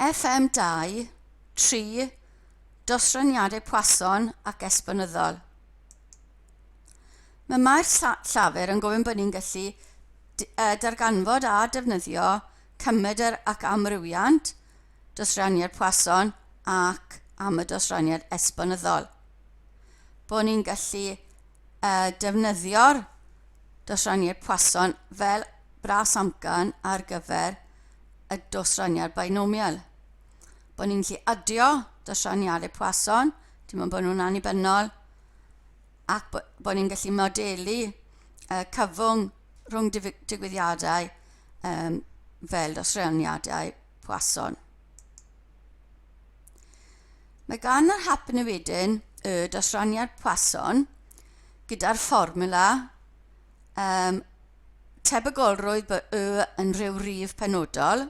FM2, 3, dosraniadau Poisson ac esbonyddol. Mae mae'r llafur yn gofyn bod ni'n gallu darganfod a defnyddio cymydr ac amrywiant, dosraniad Poisson ac am y dosraniad esbonyddol. Bod ni'n gallu defnyddio'r dosraniad Poisson fel bras amcan ar gyfer y dosraniad binomial. Bod ni'n gallu adio dosraniadau Poisson, dim ond bod nhw'n annibynnol, ac bod ni'n gallu modelu cyfwng rhwng digwyddiadau fel dosraniadau Poisson. Mae gan yr hap yn y wedyn y dosraniad Poisson gyda'r fformula tebygolrwydd bod y yn rhyw rif penodol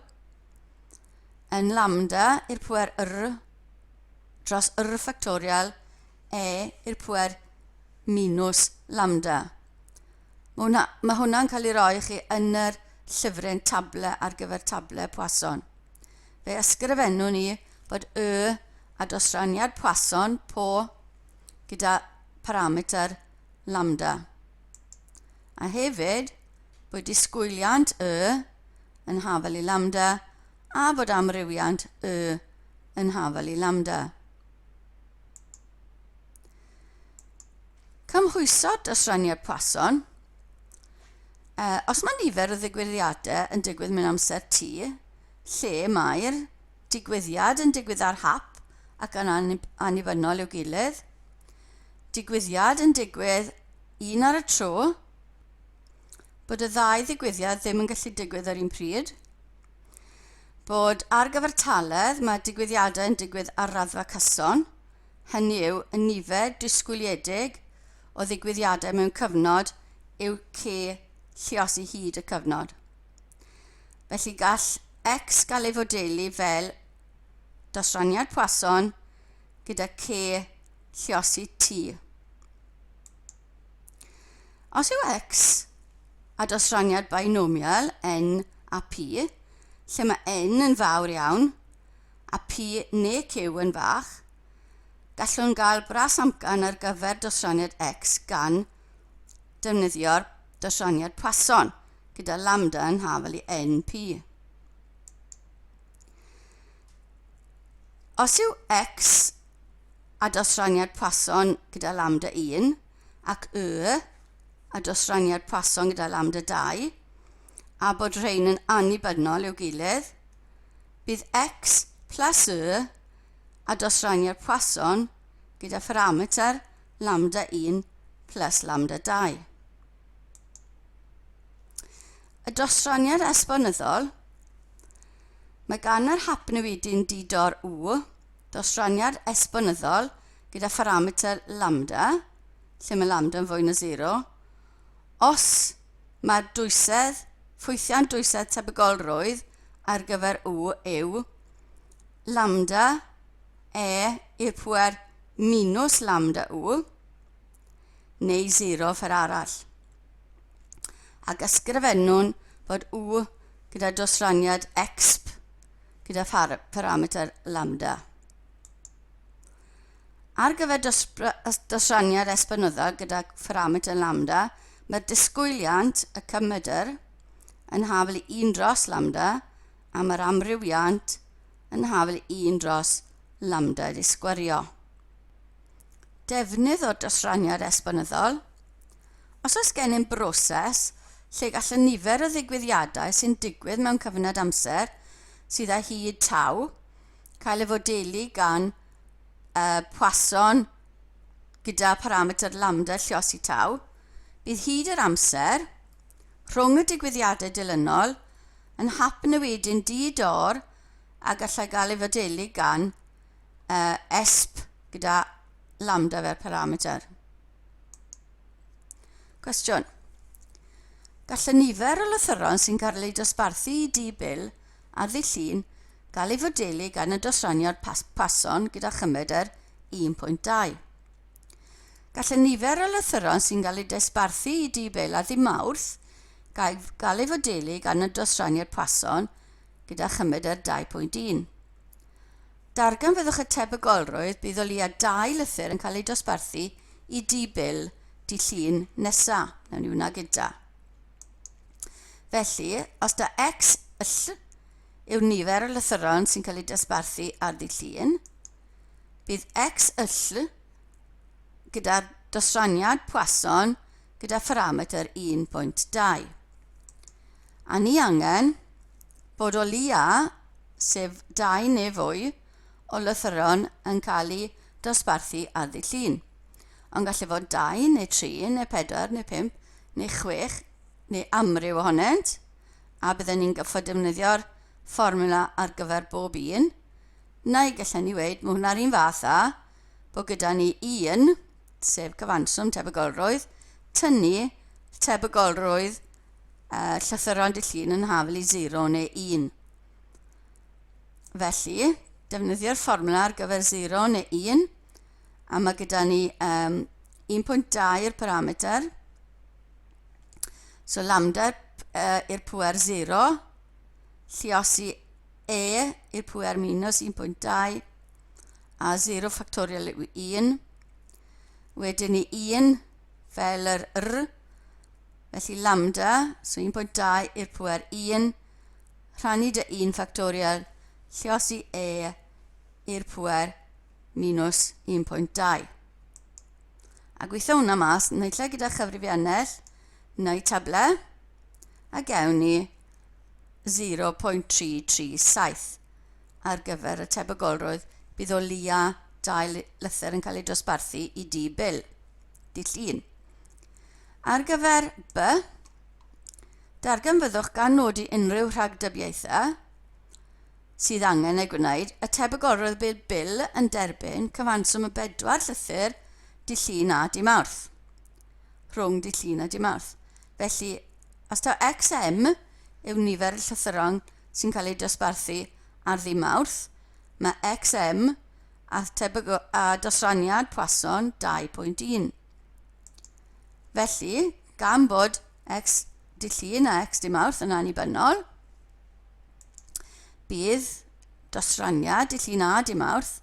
yn lambda i'r pŵer r dros r factorial i'r pŵer minus lambda. Mae hwnna'n cael ei roi i chi yn yr llyfryn table ar gyfer table Poisson. Fe ysgrifennu ni bod y a dosraniad Poisson po gyda parameter lambda. A hefyd bod disgwyliant y yn hafel i lambda a bod amrywiant y yn hafel i lambda. Cymhwyso dosraniad Poisson. Os mae nifer o ddigwyddiadau yn digwydd mewn amser t, lle mae'r digwyddiad yn digwydd ar hap ac yn annibynnol i'w gilydd, digwyddiad yn digwydd un ar y tro, bod y ddau ddigwyddiad ddim yn gallu digwydd ar un pryd, bod ar gyfartaledd mae digwyddiadau yn digwydd ar raddfa cyson, hynny yw y nifer disgwyliedig o ddigwyddiadau mewn cyfnod yw c lluosi hyd y cyfnod. Felly gall x gael ei fodelu fel dosraniad Poisson gyda c lluosi t. Os yw x a dosraniad binomial n a p, lle mae n yn fawr iawn a p neu q yn fach, gallwn gael bras amcan ar gyfer dosraniad x gan defnyddio'r dosraniad Poisson gyda lambda yn hafel i np. Os yw x a dosraniad Poisson gyda lambda 1 ac y a dosraniad Poisson gyda lambda 2 a bod rhain yn annibynnol i'w gilydd, bydd x plus y a dosraniad Poisson gyda parameter lambda 1 plus lambda 2. Y dosraniad esbonyddol, mae gan yr hap newidyn didor w, dosraniad esbonyddol gyda parameter lambda, lle mae lambda yn fwy na 0, os mae'r ffwythiant dwysedd tebygolrwydd ar gyfer w yw lambda i'r pŵer minus lambda w, neu 0 fer arall. Ac ysgrifennwn bod w gyda dosraniad exp gyda parameter lambda. Ar gyfer dosraniad esbonyddol gyda parameter lambda, mae'r disgwyliant y cymydr yn hafel i 1 dros lambda a mae'r amrywiant yn hafel i 1 dros lambda wedi sgwario. Defnydd o'r dosraniad esbonyddol. Os oes gennym broses lle gall y nifer o ddigwyddiadau sy'n digwydd mewn cyfnod amser sydd â hyd taw cael ei fodelu gan Poisson gyda parameter lambda lluosi taw, bydd hyd yr amser rhwng y digwyddiadau dilynol yn hap yn y wedyn didor a gallai gael ei fodelu gan esp gyda lambda fel parameter. Cwestiwn. Gall y nifer o lythyron sy'n cael ei dosbarthu i d-bil ar ddill-un gael ei fodelu gan y dosraniad Poisson gyda chymydr 1.2. Gall y nifer o lythyron sy'n cael ei dosbarthu i d-bil ar ddi-Mawrth gael ei fodelu gan y dosraniad Poisson gyda chymydr 2.1. Dargan fyddwch y tebygolrwydd bydd o leia 2 lythyr yn cael ei dosbarthu i D-bil di llun nesaf. Nawn ni hwnna gyda. Felly, os da x yll yw nifer y lythyron sy'n cael ei dosbarthu ar ddi llun, bydd x yll gyda'r dosraniad Poisson gyda pharametr 1.2. A ni angen bod o leia, sef 2 neu fwy, o lythyron yn cael ei dosbarthu ar ddi llun. Ond gallu fod 2 neu 3 neu 4 neu 5 neu 6 neu amryw ohonynt, a byddwn ni'n gyffo defnyddio'r fformula ar gyfer bob un, neu gallen ni weid mae hwnna'r un fath a bod gyda ni 1, sef cyfanswm tebygolrwydd, tynnu tebygolrwydd llythyron dy llun yn hafel i 0 neu 1. Felly, defnyddio'r fformula ar gyfer 0 neu 1, a mae gyda ni 1.2 i'r parameter, so lambda i'r pŵer 0, lluosi e i'r pŵer minus 1.2, a 0 factorial yw 1, wedyn ni 1 fel yr r, felly lambda, so 1.2 i'r pŵer 1, rhannu dy 1 factorial, lluosi e i'r pŵer minus 1.2. A gweithio hwnna mas, neu lle gyda chyfrifiannell, neu table, a gewn ni 0.337 ar gyfer y tebygolrwydd bydd o leia 2 lythyr yn cael ei dosbarthu i D-bil, di llun. Ar gyfer B, dargan fyddwch gan nodi unrhyw rhagdybiaethau sydd angen ei gwneud, y tebygolrwydd bydd bil yn derbyn cyfanswm y 4 llythyr di llun a di mawrth. Rhwng di llun a di mawrth. Felly, os taw xm yw nifer y llythyron sy'n cael ei dosbarthu ar ddi mawrth, mae xm a dosraniad Poisson 2.1. Felly, gan bod x di llun a x di mawrth yn annibynnol, bydd dosraniad di llun a di mawrth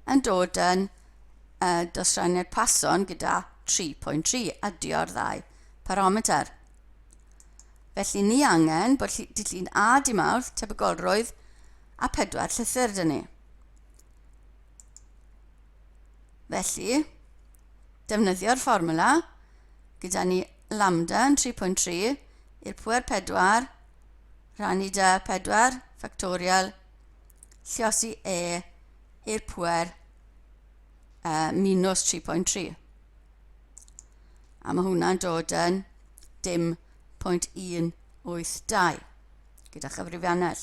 yn dod yn dosraniad Poisson gyda 3.3 adio'r ddau parameter. Felly ni angen bod di llun a di mawrth tebygolrwydd a 4 llythyr dyn ni. Felly, defnyddio'r fformula gyda ni lambda yn 3.3 i'r pŵer 4 rhannu dy 4 factorial lluosi e i'r pŵer minus 3.3. A mae hwnna'n dod yn dim 0.182 gyda chyfrifiannell.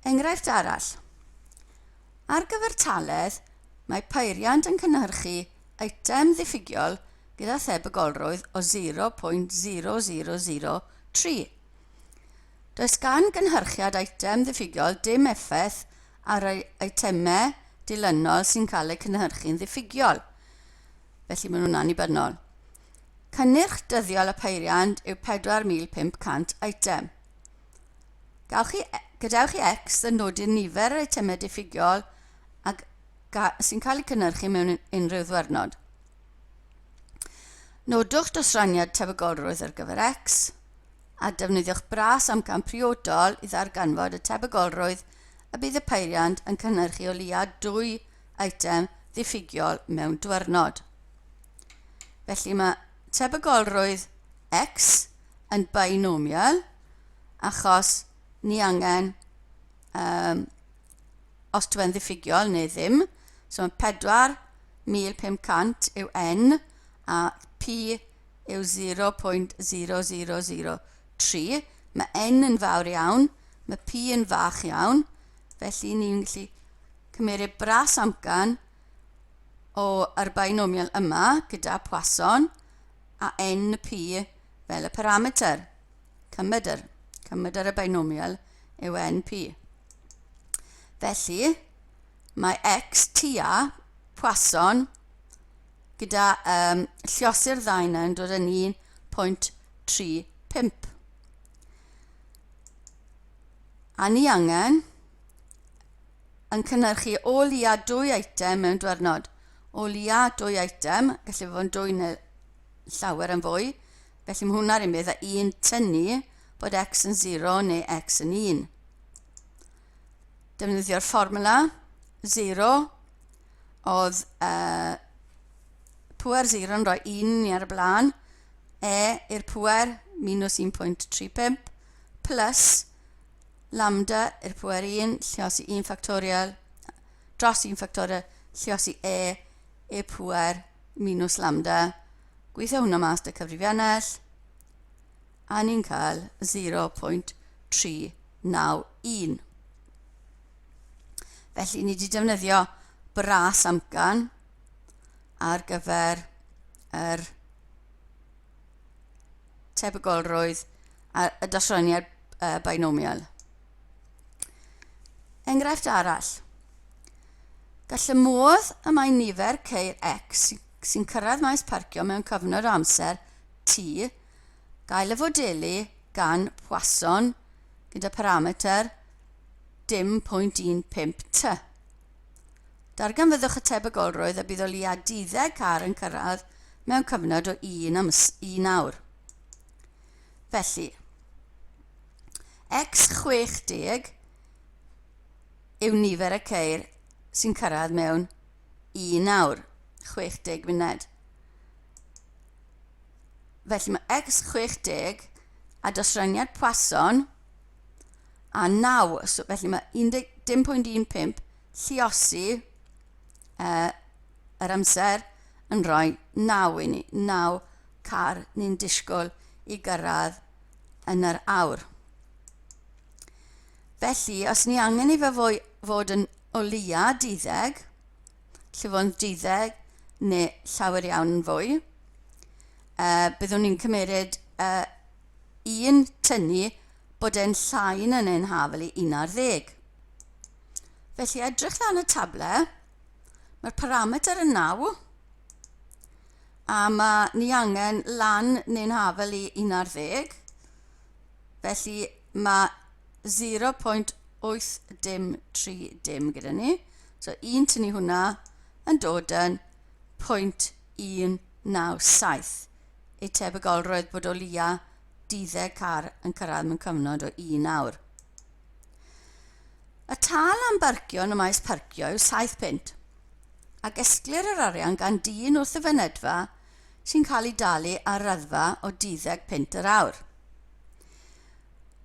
Enghraifft arall. Ar gyfer taledd, mae peiriant yn cynhyrchu eitem ddiffygiol gyda thebygolrwydd o 0.0003. Does gan gynhyrchiad eitem ddiffygiol dim effaith ar eitemau dilynol sy'n cael eu cynhyrchu'n ddiffygiol. Felly maen nhw'n annibynnol. Cynnyrch dyddiol y peiriant yw 4500 eitem. Gadewch i x yn nodi'r nifer yr eitemau diffygiol sy'n cael eu cynhyrchu mewn unrhyw ddwyrnod. Nodwch dosraniad tebygolrwydd ar gyfer x a defnyddiwch bras amcan priodol i ddarganfod y tebygolrwydd a bydd y peiriant yn cynhyrchu o leia 2 eitem ddiffygiol mewn dwyrnod. Felly mae tebygolrwydd x yn binomial achos ni angen os dwi'n ddiffygiol neu ddim. So mae 4500 yw n a p yw 0.0003. Mae n yn fawr iawn, mae p yn fach iawn, felly ni'n gallu cymryd bras amcan o'r binomial yma gyda Poisson a n p fel y parameter. Cymryd y binomial yw np. Felly, mae x tua Poisson gyda lliosi'r ddau yn dod yn 1.35. A ni angen yn cynhyrchu o leia 2 eitem mewn diwrnod. O leia 2 eitem, gallu fod yn 2 neu llawer yn fwy, felly mae hwnna'r unig a 1 tynnu bod x yn 0 neu x yn 1. Defnyddio'r fformula 0 oedd pŵer 0 yn rhoi 1 ni ar y blaen, i'r pŵer minus 1.35 plus lambda i'r pŵer 1 lluosi 1 factorial dros 1 factorial lluosi i'r pŵer minus lambda. Gweithio hwnna mas dy cyfrifiannell a ni'n cael 0.391. Felly ni wedi defnyddio bras amcan ar gyfer yr tebygolrwydd a y dosroniad binomial. Enghraifft arall. Gall y modd y mae nifer ceir x sy'n cyrraedd maes parcio mewn cyfnod o amser t gael y fodelu gan Poisson gyda parameter dim 0.15 t. Darganfyddwch y tebygolrwydd y bydd o leia 12 car yn cyrraedd mewn cyfnod o 1 awr. Felly, x60 yw nifer y ceir sy'n cyrraedd mewn 1 awr. 60 munud. Felly mae x60 a dosraniad Poisson a 9. So, felly mae 10.15 lluosi yr amser yn rhoi 9 i ni. 9 car ni'n disgwyl i gyrraedd yn yr awr. Felly, os ni angen i fe fod yn o leia 12, lle fod yn 12 neu llawer iawn yn fwy, byddwn ni'n cymeryd 1 tynnu bod e'n llai yn ein hafel i 11. Felly edrych lan y table, mae'r parameter yn 9, a mae ni angen lan neu'n hafel i 11, felly mae 0.830 gyda ni, so 1 tynnu hwnna yn dod yn 0.197, ei tebygolrwydd bod o leia 12 car yn cyrraedd mewn cyfnod o 1 awr. Y tal am barcio yn y maes parcio yw 7 punt, ac esglir yr arian gan dyn wrth y fynedfa sy'n cael ei dalu ar raddfa o 12 punt yr awr.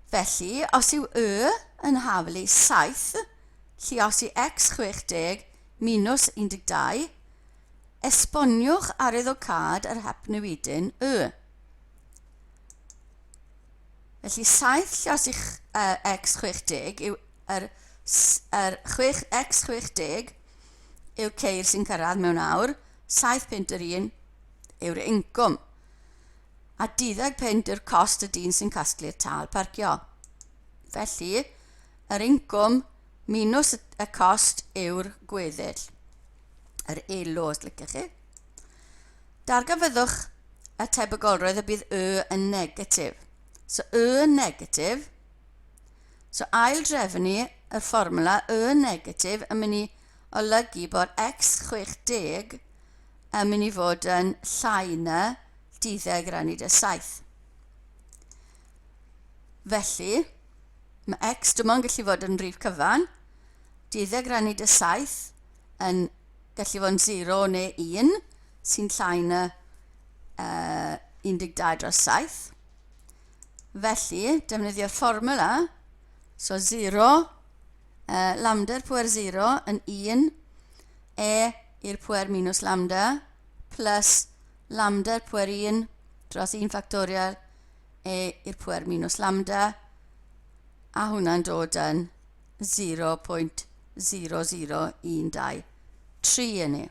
Felly, os yw yn hafel i 7, lluosi x60 minus 12, esboniwch ar iddo cad yr hap newidyn Felly 7 lluosi x60 yw x60 yw ceir sy'n cyrraedd mewn awr, 7 punt yr 1 yw'r incwm, a 12 punt yw'r cost y dyn sy'n casglu'r tal parcio. Felly, yr incwm minus y cost yw'r gweddill. Yr elo, os lycach chi. Darganfyddwch y tebygolrwydd y bydd yn negatif. So, yn negatif. So, ail drefnu y fformula yn negatif yn mynd i olygu bod x60 yn mynd i fod yn llai na 12 rhannu 7. Felly, mae x dim ond gallu fod yn rhif cyfan. 12 rhannu 7 yn gallu fod yn 0 neu 1, sy'n llai na 12 dros 7. Felly, defnyddio'r fformula, so 0, lambda'r pŵer 0 yn 1, i'r pŵer minus lambda, plus lambda'r pŵer 1 dros 1 factorial, i'r pŵer minus lambda, a hwnna'n dod yn 0.00123 yn ni.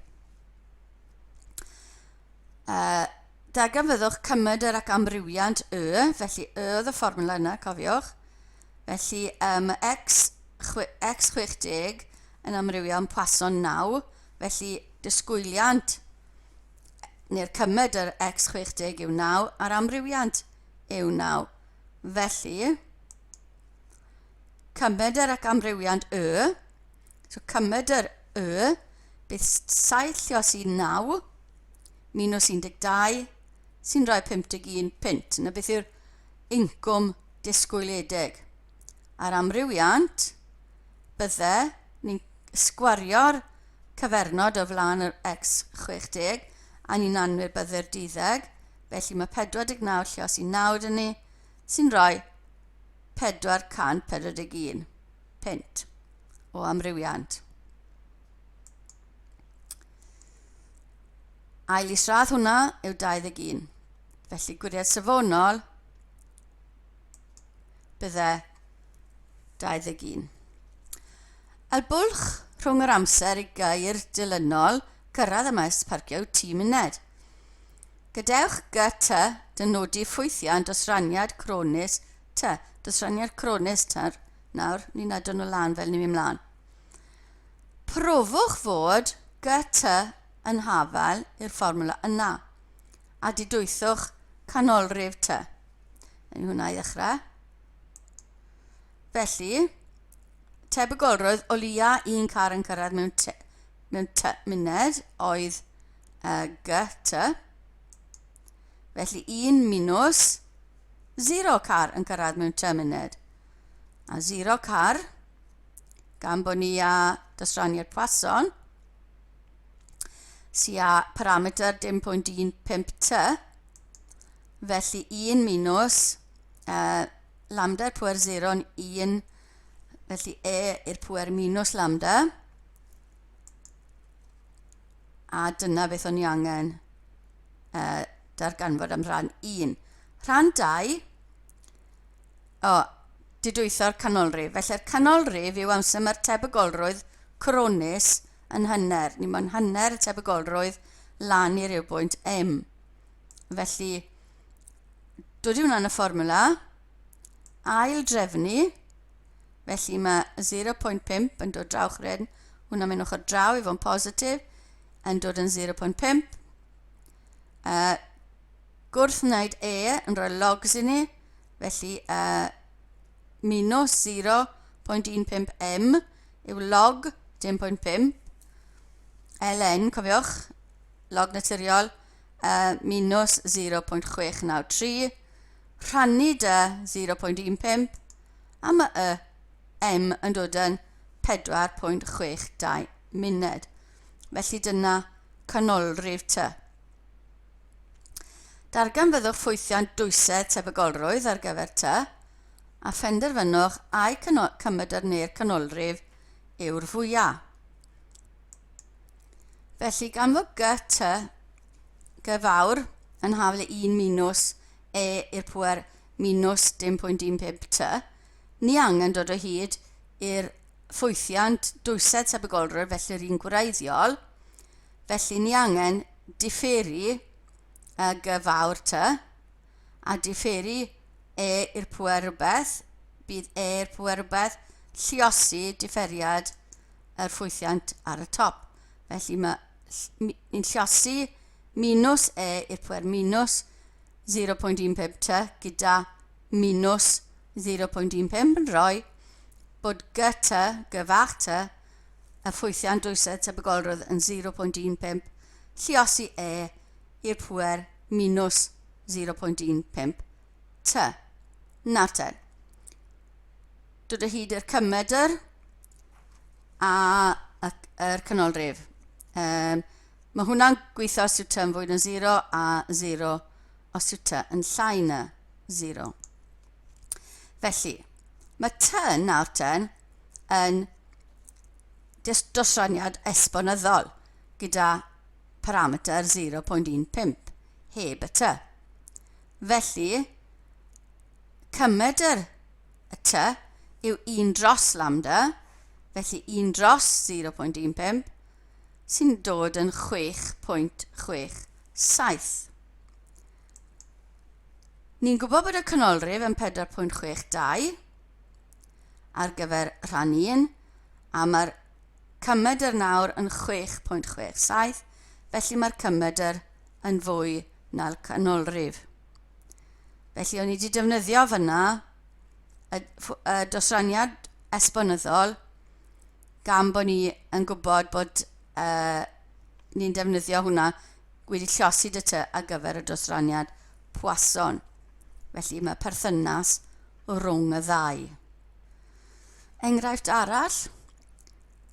Darganfyddwch cymyd yr ac amrywiant felly oedd y fformula yna, cofiwch. Felly x60 yn amrywiant Poisson 9, felly disgwyliant neu'r cymyd yr x60 yw 9 a'r amrywiant yw 9. Felly, cymyd yr ac amrywiant So cymryd yr bydd 7 lluosi 9 minus 12 sy'n rhoi 51 pint. Yna beth yw'r incwm disgwyliedig. A'r amrywiant bydde ni'n sgwario'r cyfernod o flaen yr x60 a ni'n anwyr bydde'r 12, felly mae 49 lluosi 9 dyn ni sy'n rhoi 441 pint o amrywiant. Ail isradd hwnna yw 21. Felly gwiriad safonol bydde 21. Y bwlch rhwng yr amser i gair dilynol gyrraedd y maes parcio yw 10 munud. Gadewch GT dynodi ffwythiant osraniad cronis T. Dosraniad cronis nawr, ni'n adon nhw lan fel ni'n mynd mlaen. Profwch fod GT yn hafal i'r fformwla yna a didwythwch canolrif T. Yn hwnna i ddechrau. Felly, tebygolrwydd o leia un car yn cyrraedd mewn T munud oedd GT. Felly 1 minus 0 car yn cyrraedd mewn T munud. A 0 car, gan bod ni a dosraniad Poisson, sy'n a parameter 0.15 T, felly 1 minus lambda i'r pŵer 0 yn 1, felly e i'r pŵer minus lambda, a dyna beth o'n i angen darganfod am rhan 1. Rhan 2, didwytho'r canolrif. Felly'r canolrif yw amser mae'r tebygolrwydd cronis yn hanner. Ni mewn hanner y tebygolrwydd lan i'r rywbwynt M. Felly, dod i hwnna yn y fformwla, ail drefnu, felly mae 0.5 yn dod draw chryn, hwnna mynd ochr draw i fo'n positif, yn dod yn 0.5. Gwrth wneud e yn rhoi logs i ni, felly minus 0.15 m yw log 10.5. ln, cofiwch, log naturiol, minus 0.693. Rhannu dy 0.15 a mae m yn dod yn 4.62 munud. Felly dyna canolrif T. Darganfyddwch ffwythiant dwysedd tebygolrwydd ar gyfer T a phenderfynwch a'i cymryd neu'r canolrif yw'r fwyaf. Felly gan fod GT gyfawr yn hafel 1 minus e i'r pŵer minus 0.15 T, ni angen dod o hyd i'r ffwythiant dwysedd tebygolrwydd, felly'r un gwreiddiol, felly ni angen differi gyfawr T a differi e i'r pŵer rhywbeth, bydd e i'r pŵer rhywbeth lluosi differiad yr ffwythiant ar y top. Felly ni'n lluosi minus e i'r pŵer minus 0.15 T gyda minus 0.15 yn rhoi bod GT gyfach T y ffwythiant dwysedd tebygolrwydd yn 0.15 lluosi e i'r pŵer minus 0.15 T. Naten. Dod o hyd i'r cymedr a yr canolrif. Mae hwnna'n gweithio os yw T yn fwy na 0 a 0 os yw T yn llai na 0. Felly, mae T nawr ten yn dosraniad esbonyddol gyda parameter 0.15 heb y T. Felly, cymedr y T yw 1 dros lambda, felly 1 dros 0.15 sy'n dod yn 6.67. Ni'n gwybod bod y canolrif yn 4.62 ar gyfer rhan 1 a mae'r cymedr nawr yn 6.67, felly mae'r cymedr yn fwy na'r canolrif. Felly o'n i wedi defnyddio fyna y dosraniad esbonyddol gan bod ni yn gwybod bod ni'n defnyddio hwnna wedi llosi dy ty ar gyfer y dosraniad Poisson. Felly mae perthynas rhwng y ddau. Enghraifft arall,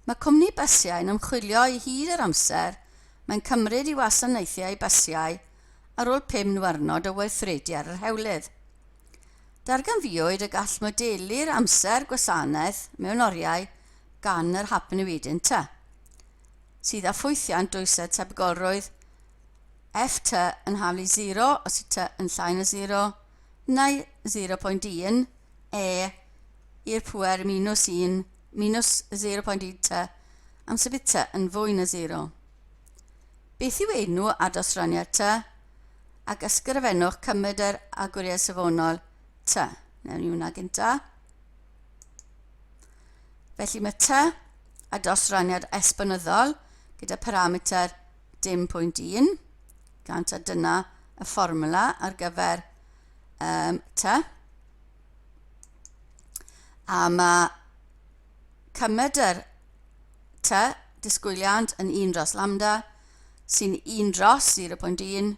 mae cwmni bysiau yn ymchwilio i hyd yr amser mae'n cymryd i wasanaethu bysiau ar ôl 5 diwrnod o weithredu ar yr hewlydd. Darganfuwyd y gall modelu'r amser gwasanaeth mewn oriau gan yr hap newidyn ty, sydd â ffwythiant dwysedd tebygolrwydd Ft yn haflu 0 os yw ty yn llai na 0, neu 0.1 i'r pŵer minus 1 minus 0.1 ty amser bydd ty yn fwy na 0. Beth yw enw a dosraniad ty, ac ysgrifennwch cymryd yr agwriau safonol ty. Newn ni hwnna gynta. Felly mae ty a dosraniad esbonyddol gyda parameter dim pwynt 1, gant a dyna y fformula ar gyfer ty. A mae cymryd yr ty disgwyliant yn 1 dros lambda sy'n 1 dros 0.1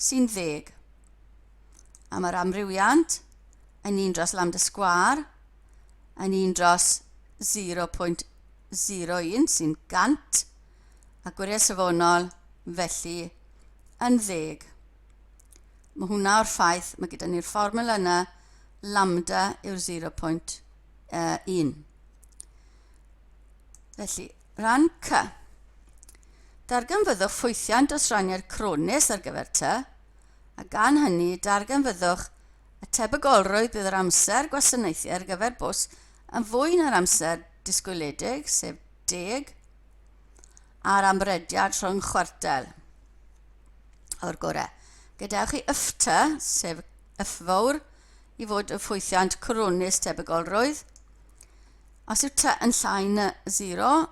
sy'n 10. A mae'r amrywiant yn 1 dros lambda sgwar yn 1 dros 0.01 sy'n 100 a gwiriau safonol felly yn 10. Mae hwnna o'r ffaith mae gyda ni'r fformula yna lambda yw'r 0.1. Felly, ran C. Darganfyddwch ffwythiant dosraniad cronis ar gyfer ty, a gan hynny darganfyddwch y tebygolrwydd bydd yr amser gwasanaethu ar gyfer bws yn fwy na'r amser disgwyliedig, sef 10, a'r amrediad rhwng chwartel o'r gorau. Gadewch chi Ft, sef F fawr, i fod y ffwythiant cronis tebygolrwydd. Os yw ty yn llai na 0,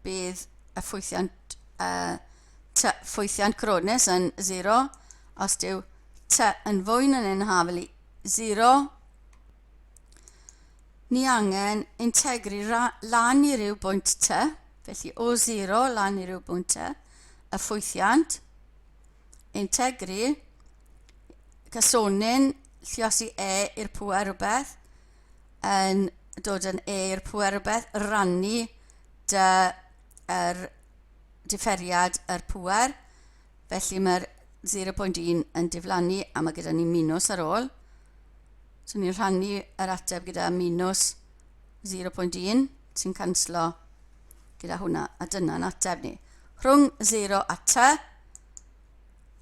bydd y ffwythiant cronis yn 0. Os yw ty yn fwy na'n haflu 0, ni angen integru lan i ryw bwynt ty, felly o 0 lan i ryw bwynt ty, y ffwythiant, integru, casonyn lluosi i'r pŵer rhywbeth, yn dod yn i'r pŵer rhywbeth, rannu yr differiad yr pŵer, felly mae'r 0.1 yn diflannu a mae gyda ni minus ar ôl. So ni'n rhannu yr ateb gyda minus 0.1 sy'n canslo gyda hwnna, a dyna'n ateb ni. Rhwng 0 a ty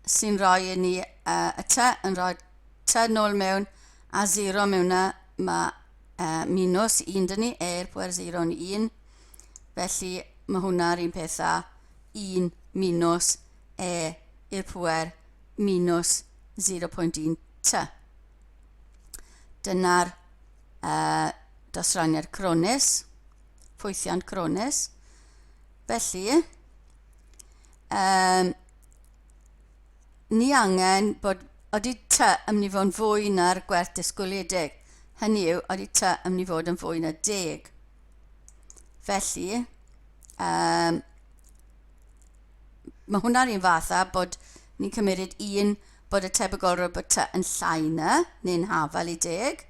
sy'n rhoi i ni y ty yn rhoi ty nôl mewn a 0 mewn mae minus 1 dyn ni, i'r pŵer 0 yn 1. Felly mae hwnna'r un peth a 1 minus i'r pŵer minus 0.1 ty. Dyna'r dosraniad cronis, ffwythiant cronis. Felly, ni angen bod oeddi ty yn mynd i fod yn fwy na'r gwerth disgwyliedig. Hynny yw, oeddi ty yn mynd i fod yn fwy na 10. Felly, mae hwnna'r un fatha bod ni'n cymryd 1 bod y tebygolrwydd bod ty yn llai na, neu'n hafal i 10.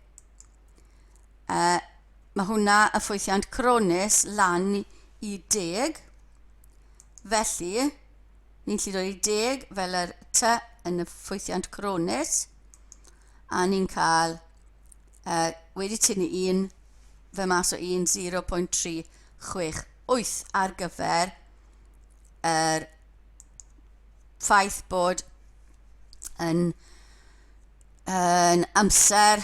Mae hwnna y ffwythiant cronis lan i 10. Felly, ni'n gallu dod i 10 fel yr ty yn y ffwythiant cronis, a ni'n cael wedi tynnu 1 fe mas o 1, 0.368 ar gyfer yr ffaith bod yn amser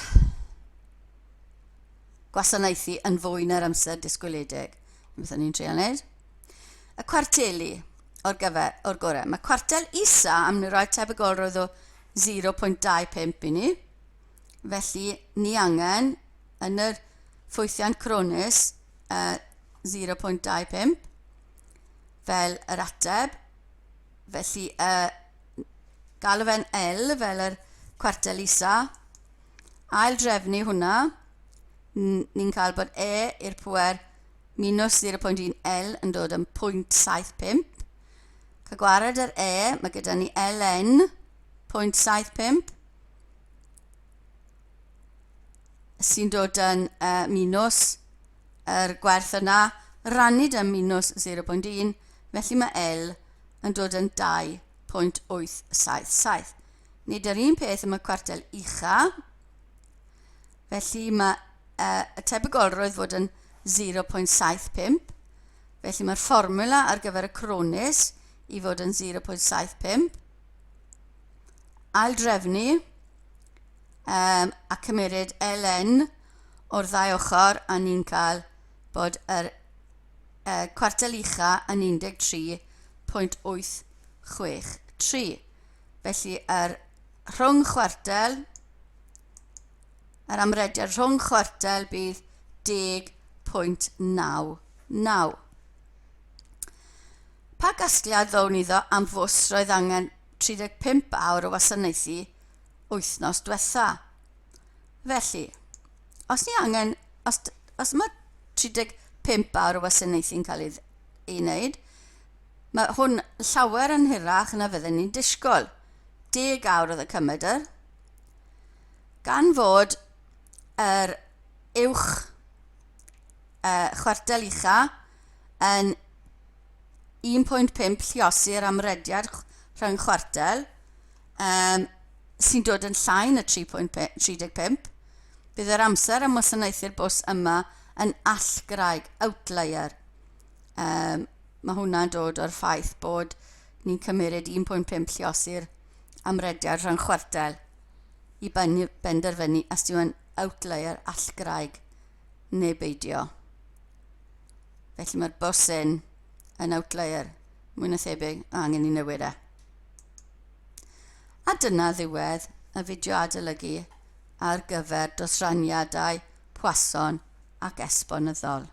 gwasanaethu yn fwy na'r amser disgwyliedig. Beth ni'n treul wneud? Y cwarteli o'r gorau. Mae cwartel isa am ni roi tebygolrwydd o 0.25 i ni. Felly ni angen yn yr ffwythiant cronis 0.25 fel yr ateb. Felly galw fe'n L fel yr cwartel isa. Ail drefnu hwnna. Ni'n cael bod i'r pŵer minus 0.1 L yn dod yn 0.75. Cael gwared yr E, mae gyda ni ln 0.75 sy'n dod yn minus yr gwerth yna rannid yn minus 0.1, felly mae L yn dod yn 2.877. Nid yr un peth yma cwartel ucha, felly mae y tebygolrwydd fod yn 0.75, felly mae'r fformula ar gyfer y cronis i fod yn 0.75. Ail drefnu a cymryd ln o'r ddau ochr, a ni'n cael bod yr cwartel ucha yn 13.863. Felly yr rhwng chwartel, yr amrediad rhwng chwartel bydd 10.99. Pa gasgliad ddown iddo am fws roedd angen 35 awr o wasanaethu wythnos diwetha? Felly, os mae 35 awr o wasanaethu'n cael ei wneud, mae hwn llawer yn hirach na fydden ni'n disgwyl. 10 awr oedd y cymydr. Gan fod yr uwch chwartel ucha yn 1.5 lluosir amrediad rhwng chwartel sy'n dod yn llai na 3.35, bydd yr amser am wasanaethu'r bws yma yn allgraig, outlier. Mae hwnna'n dod o'r ffaith bod ni'n cymryd 1.5 lluosir amrediad rhwng chwartel i benderfynu os yw'n outlier allgraig neu beidio. Felly mae'r bws yn outlier, mwy na thebyg angen i newid e. A dyna ddiwedd y fideo adolygu ar gyfer dosraniadau Poisson ac esbonyddol.